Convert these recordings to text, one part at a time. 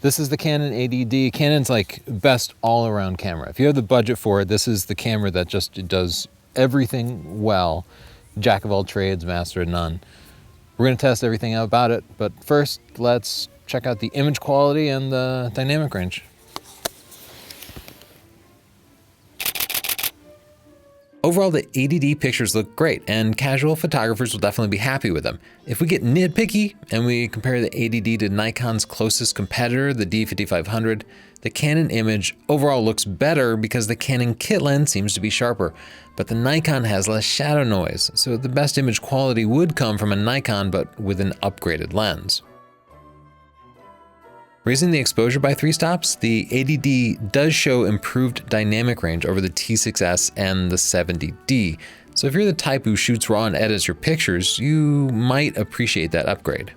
This is the Canon 80D. Canon's like best all-around camera. If you have the budget for it, this is the camera that just does everything well. Jack of all trades, master of none. We're gonna test everything out about it, but first let's check out the image quality and the dynamic range. Overall, the 80D pictures look great, and casual photographers will definitely be happy with them. If we get nitpicky and we compare the 80D to Nikon's closest competitor, the D5500, the Canon image overall looks better because the Canon kit lens seems to be sharper, but the Nikon has less shadow noise, so the best image quality would come from a Nikon but with an upgraded lens. Raising the exposure by 3 stops, the 80D does show improved dynamic range over the T6S and the 70D. So if you're the type who shoots raw and edits your pictures, you might appreciate that upgrade.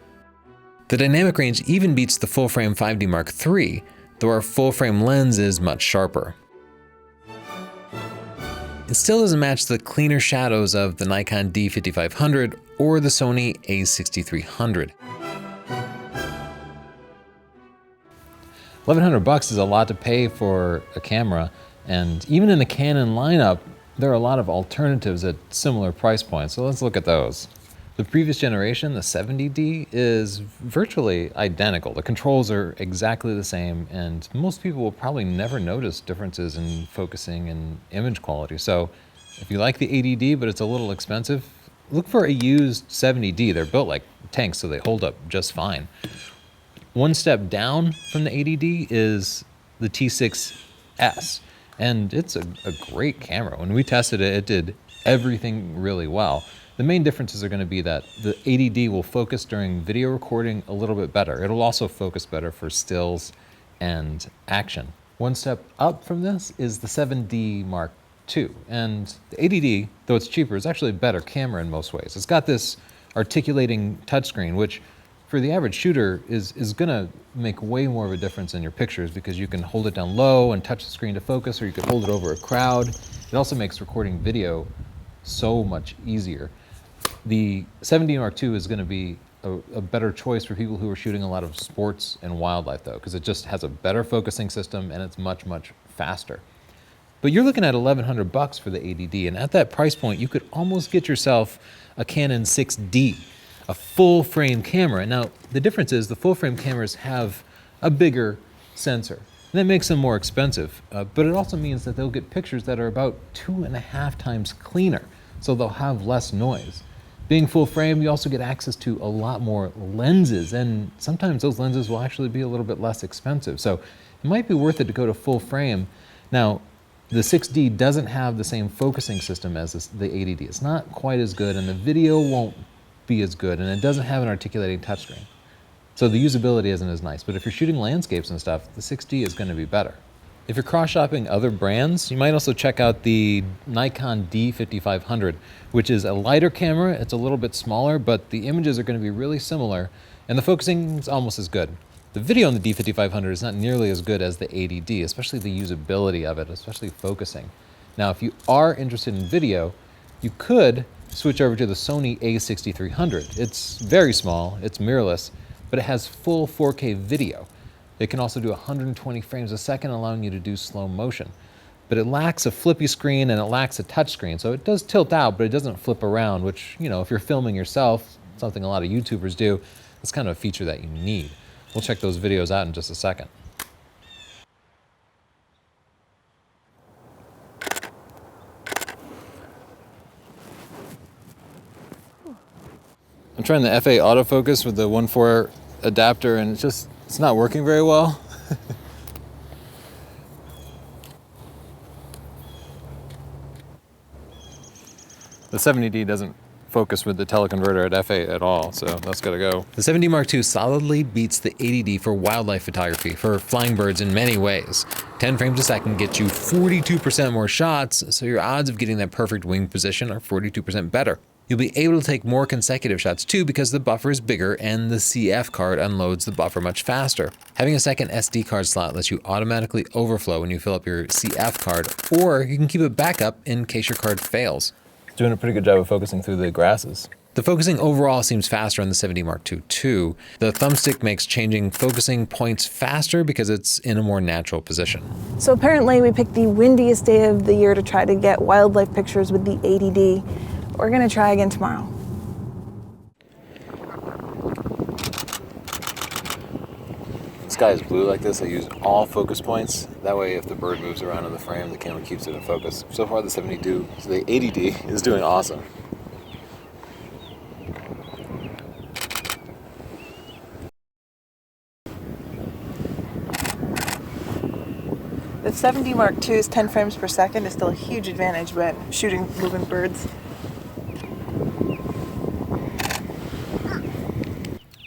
The dynamic range even beats the full frame 5D Mark III, though our full frame lens is much sharper. It still doesn't match the cleaner shadows of the Nikon D5500 or the Sony a6300. $1,100 is a lot to pay for a camera, and even in the Canon lineup, there are a lot of alternatives at similar price points, so let's look at those. The previous generation, the 70D, is virtually identical. The controls are exactly the same, and most people will probably never notice differences in focusing and image quality. So if you like the 80D, but it's a little expensive, look for a used 70D. They're built like tanks, so they hold up just fine. One step down from the 80D is the T6S, and it's a great camera. When we tested it, it did everything really well. The main differences are going to be that the 80D will focus during video recording a little bit better. It'll also focus better for stills and action. One step up from this is the 7D Mark II, and the 80D, though it's cheaper, is actually a better camera in most ways. It's got this articulating touchscreen, which for the average shooter is gonna make way more of a difference in your pictures because you can hold it down low and touch the screen to focus, or you can hold it over a crowd. It also makes recording video so much easier. The 7D Mark II is gonna be a better choice for people who are shooting a lot of sports and wildlife though, because it just has a better focusing system and it's much, much faster. But you're looking at $1,100 for the 80D, and at that price point, you could almost get yourself a Canon 6D. A full frame camera. Now, the difference is the full frame cameras have a bigger sensor, and that makes them more expensive, but it also means that they'll get pictures that are about 2.5 times cleaner, so they'll have less noise. Being full frame, you also get access to a lot more lenses, and sometimes those lenses will actually be a little bit less expensive, so it might be worth it to go to full frame. Now, the 6D doesn't have the same focusing system as the 80D. It's not quite as good, and the video won't be as good, and it doesn't have an articulating touchscreen. So the usability isn't as nice, but if you're shooting landscapes and stuff, the 6D is going to be better. If you're cross-shopping other brands, you might also check out the Nikon D5500, which is a lighter camera. It's a little bit smaller, but the images are going to be really similar, and the focusing is almost as good. The video on the D5500 is not nearly as good as the 80D, especially the usability of it, especially focusing. Now, if you are interested in video, you could switch over to the Sony a6300. It's very small, it's mirrorless, but it has full 4K video. It can also do 120 frames a second, allowing you to do slow motion. But it lacks a flippy screen and it lacks a touch screen, so it does tilt out, but it doesn't flip around, which, you know, if you're filming yourself, something a lot of YouTubers do, it's kind of a feature that you need. We'll check those videos out in just a second. I'm trying the FA autofocus with the 1.4 adapter, and it's not working very well. The 70D doesn't focus with the teleconverter at FA at all, so that's gotta go. The 70D Mark II solidly beats the 80D for wildlife photography, for flying birds in many ways. 10 frames a second gets you 42% more shots, so your odds of getting that perfect wing position are 42% better. You'll be able to take more consecutive shots too because the buffer is bigger and the CF card unloads the buffer much faster. Having a second SD card slot lets you automatically overflow when you fill up your CF card, or you can keep it backup in case your card fails. It's doing a pretty good job of focusing through the grasses. The focusing overall seems faster on the 7D Mark II too. The thumbstick makes changing focusing points faster because it's in a more natural position. So apparently we picked the windiest day of the year to try to get wildlife pictures with the 80D. We're gonna try again tomorrow. The sky is blue like this. I use all focus points. That way if the bird moves around in the frame, the camera keeps it in focus. So far the 80D is doing awesome. The 7D Mark II's 10 frames per second is still a huge advantage when shooting moving birds.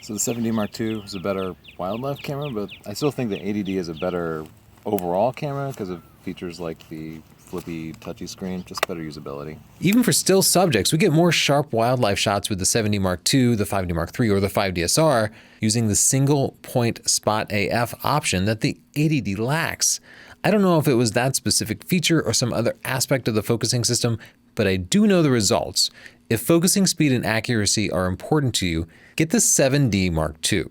So the 7D Mark II is a better wildlife camera, but I still think the 80D is a better overall camera because of features like the flippy, touchy screen, just better usability. Even for still subjects, we get more sharp wildlife shots with the 7D Mark II, the 5D Mark III, or the 5DSR using the single point spot AF option that the 80D lacks. I don't know if it was that specific feature or some other aspect of the focusing system, but I do know the results. If focusing speed and accuracy are important to you, get the 7D Mark II.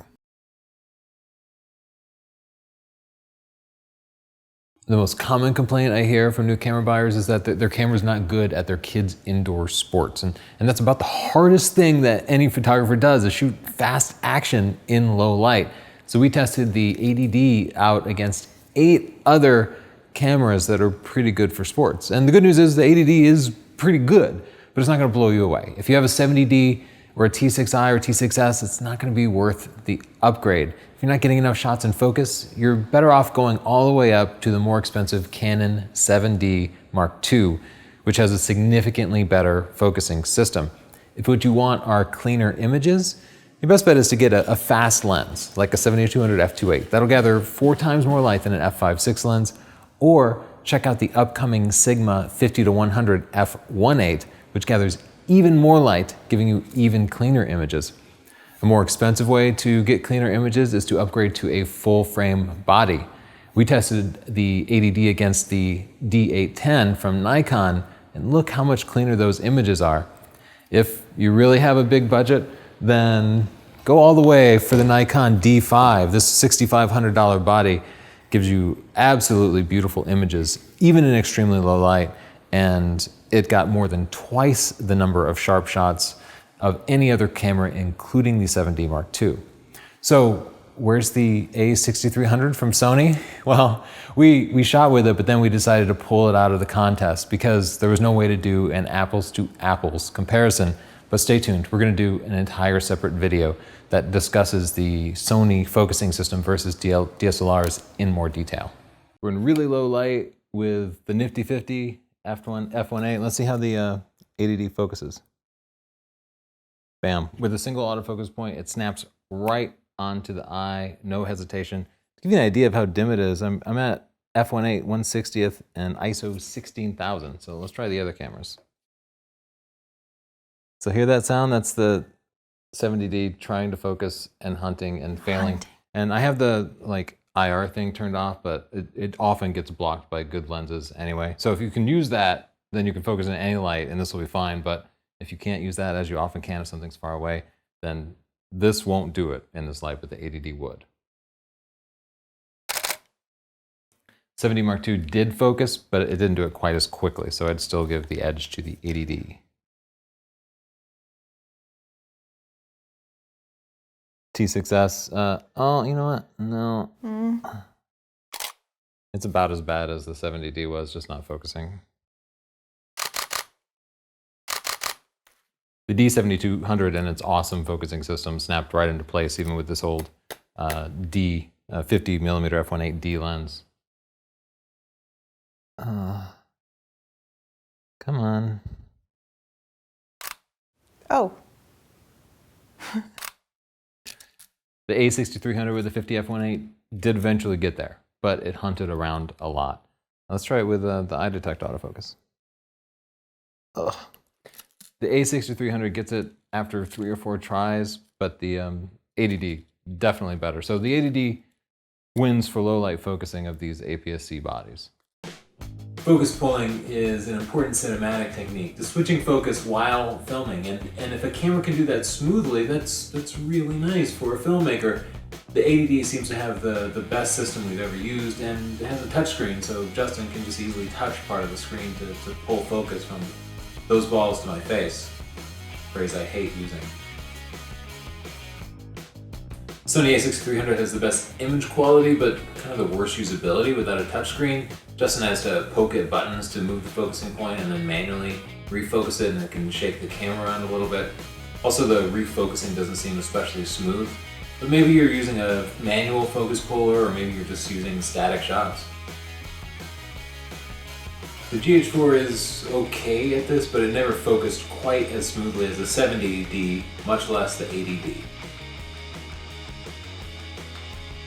The most common complaint I hear from new camera buyers is that their camera's not good at their kids' indoor sports. And that's about the hardest thing that any photographer does, is shoot fast action in low light. So we tested the 80D out against 8 other cameras that are pretty good for sports. And the good news is the 80D is pretty good, but it's not gonna blow you away. If you have a 70D or a T6i or T6s, it's not gonna be worth the upgrade. If you're not getting enough shots in focus, you're better off going all the way up to the more expensive Canon 7D Mark II, which has a significantly better focusing system. If what you want are cleaner images, your best bet is to get a fast lens, like a 7200 f2.8. That'll gather 4 times more light than an f5.6 lens, or check out the upcoming Sigma 50-100 f1.8, which gathers even more light, giving you even cleaner images. A more expensive way to get cleaner images is to upgrade to a full frame body. We tested the 80D against the D810 from Nikon, and look how much cleaner those images are. If you really have a big budget, then go all the way for the Nikon D5. This $6,500 body gives you absolutely beautiful images, even in extremely low light, and it got more than twice the number of sharp shots of any other camera, including the 7D Mark II. So where's the a6300 from Sony? Well, we shot with it, but then we decided to pull it out of the contest because there was no way to do an apples to apples comparison. But stay tuned, we're gonna do an entire separate video that discusses the Sony focusing system versus DSLRs in more detail. We're in really low light with the nifty 50 f1.8. Let's see how the 80D focuses. Bam, with a single autofocus point, it snaps right onto the eye, no hesitation. To give you an idea of how dim it is, I'm at f1.8 1/60th and ISO 16,000. So let's try the other cameras. So hear that sound? That's the 70D trying to focus and hunting and failing. And I have the IR thing turned off, but it often gets blocked by good lenses anyway. So if you can use that, then you can focus in any light and this will be fine. But if you can't use that, as you often can if something's far away, then this won't do it in this light, but the 80D would. 7D Mark II did focus, but it didn't do it quite as quickly. So I'd still give the edge to the 80D. T6s, oh, you know what? No. It's about as bad as the 70D was, just not focusing. The D7200 and its awesome focusing system snapped right into place, even with this old D 50mm f1.8D lens. Come on. Oh. The a6300 with the 50 f1.8 did eventually get there, but it hunted around a lot. Let's try it with the eye detect autofocus. Ugh. The a6300 gets it after 3 or 4 tries, but the 80D definitely better. So the 80D wins for low light focusing of these APS-C bodies. Focus pulling is an important cinematic technique, the switching focus while filming, and if a camera can do that smoothly, that's really nice for a filmmaker. The 80D seems to have the best system we've ever used, and it has a touchscreen, so Justin can just easily touch part of the screen to pull focus from those balls to my face. Phrase I hate using. Sony a6300 has the best image quality, but kind of the worst usability without a touchscreen. Justin has to poke at buttons to move the focusing point and then manually refocus it, and it can shake the camera around a little bit. Also, the refocusing doesn't seem especially smooth, but maybe you're using a manual focus puller, or maybe you're just using static shots. The GH4 is okay at this, but it never focused quite as smoothly as the 70D, much less the 80D.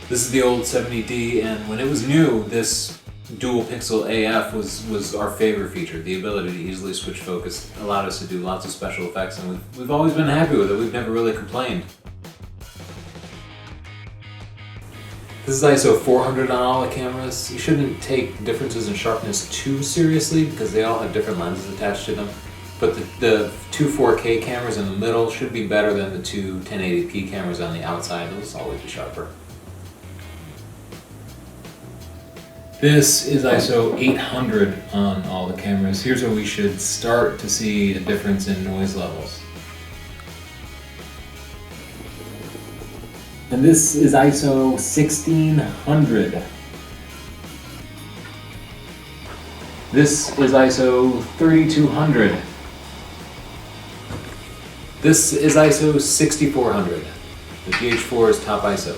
This is the old 70D, and when it was new, this dual pixel AF was our favorite feature. The ability to easily switch focus allowed us to do lots of special effects, and we've always been happy with it. We've never really complained. This is ISO 400 on all the cameras. You shouldn't take differences in sharpness too seriously because they all have different lenses attached to them. But the two 4K cameras in the middle should be better than the two 1080p cameras on the outside. Those will always be sharper. This is ISO 800 on all the cameras. Here's where we should start to see a difference in noise levels. And this is ISO 1600. This is ISO 3200. This is ISO 6400. The GH4 is top ISO.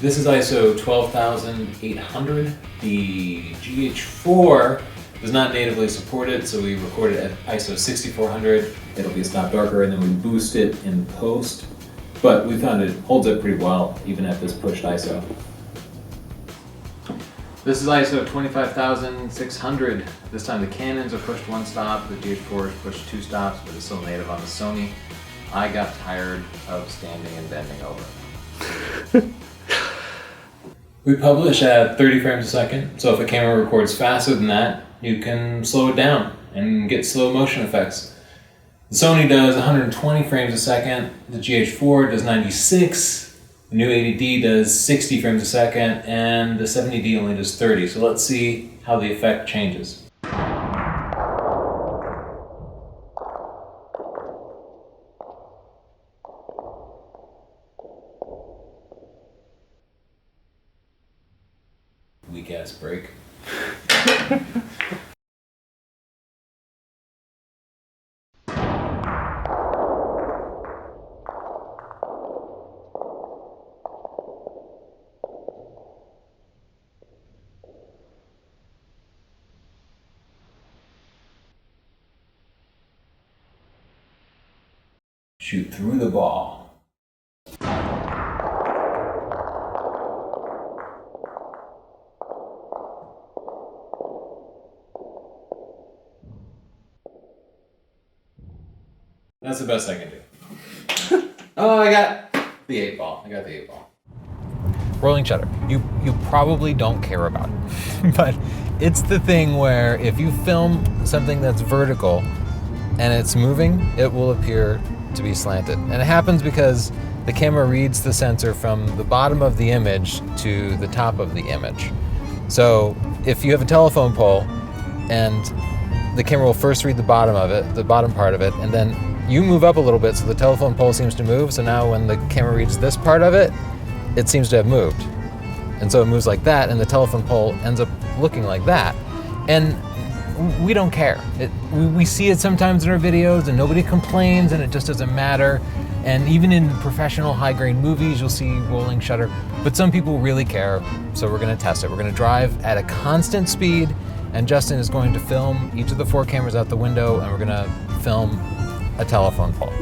This is ISO 12800. The GH4 does not natively support it, so we record it at ISO 6400. It'll be a stop darker, and then we boost it in post. But we found it holds up pretty well, even at this pushed ISO. This is ISO 25600. This time the Canons are pushed one stop, the GH4 is pushed two stops, but it's still native on the Sony. I got tired of standing and bending over. We publish at 30 frames a second, so if a camera records faster than that, you can slow it down and get slow motion effects. The Sony does 120 frames a second, the GH4 does 96, the new 80D does 60 frames a second, and the 70D only does 30. So let's see how the effect changes. Weak ass break. Shoot through the ball. That's the best I can do. Oh, I got the 8-ball. Rolling shutter. You probably don't care about it, but it's the thing where if you film something that's vertical and it's moving, it will appear to be slanted. And it happens because the camera reads the sensor from the bottom of the image to the top of the image. So if you have a telephone pole and the camera will first read the bottom of it, the bottom part of it, and then you move up a little bit so the telephone pole seems to move. So now when the camera reads this part of it, it seems to have moved. And so it moves like that, and the telephone pole ends up looking like that. And we don't care. We see it sometimes in our videos and nobody complains and it just doesn't matter. And even in professional high-grain movies, you'll see rolling shutter. But some people really care, so we're gonna test it. We're gonna drive at a constant speed, and Justin is going to film each of the 4 cameras out the window, and we're gonna film a telephone pole.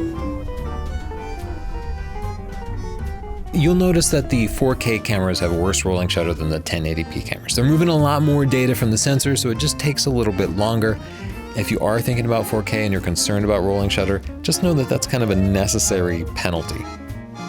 You'll notice that the 4K cameras have a worse rolling shutter than the 1080p cameras. They're moving a lot more data from the sensor, so it just takes a little bit longer. If you are thinking about 4K and you're concerned about rolling shutter, just know that that's kind of a necessary penalty.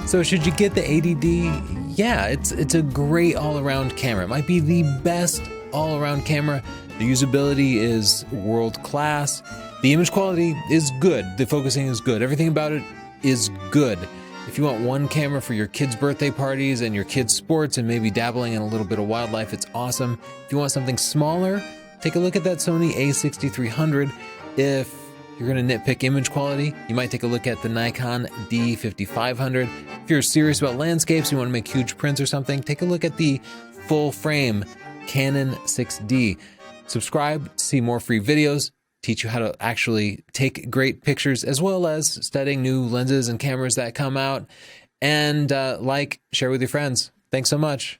So should you get the 80D? Yeah, it's a great all-around camera. It might be the best all-around camera. The usability is world-class. The image quality is good. The focusing is good. Everything about it is good. If you want one camera for your kids' birthday parties and your kids' sports and maybe dabbling in a little bit of wildlife, it's awesome. If you want something smaller, take a look at that Sony a6300. If you're going to nitpick image quality, you might take a look at the Nikon D5500. If you're serious about landscapes, you want to make huge prints or something, take a look at the full frame Canon 6D. Subscribe to see more free videos, teach you how to actually take great pictures, as well as studying new lenses and cameras that come out. And like, share with your friends. Thanks so much.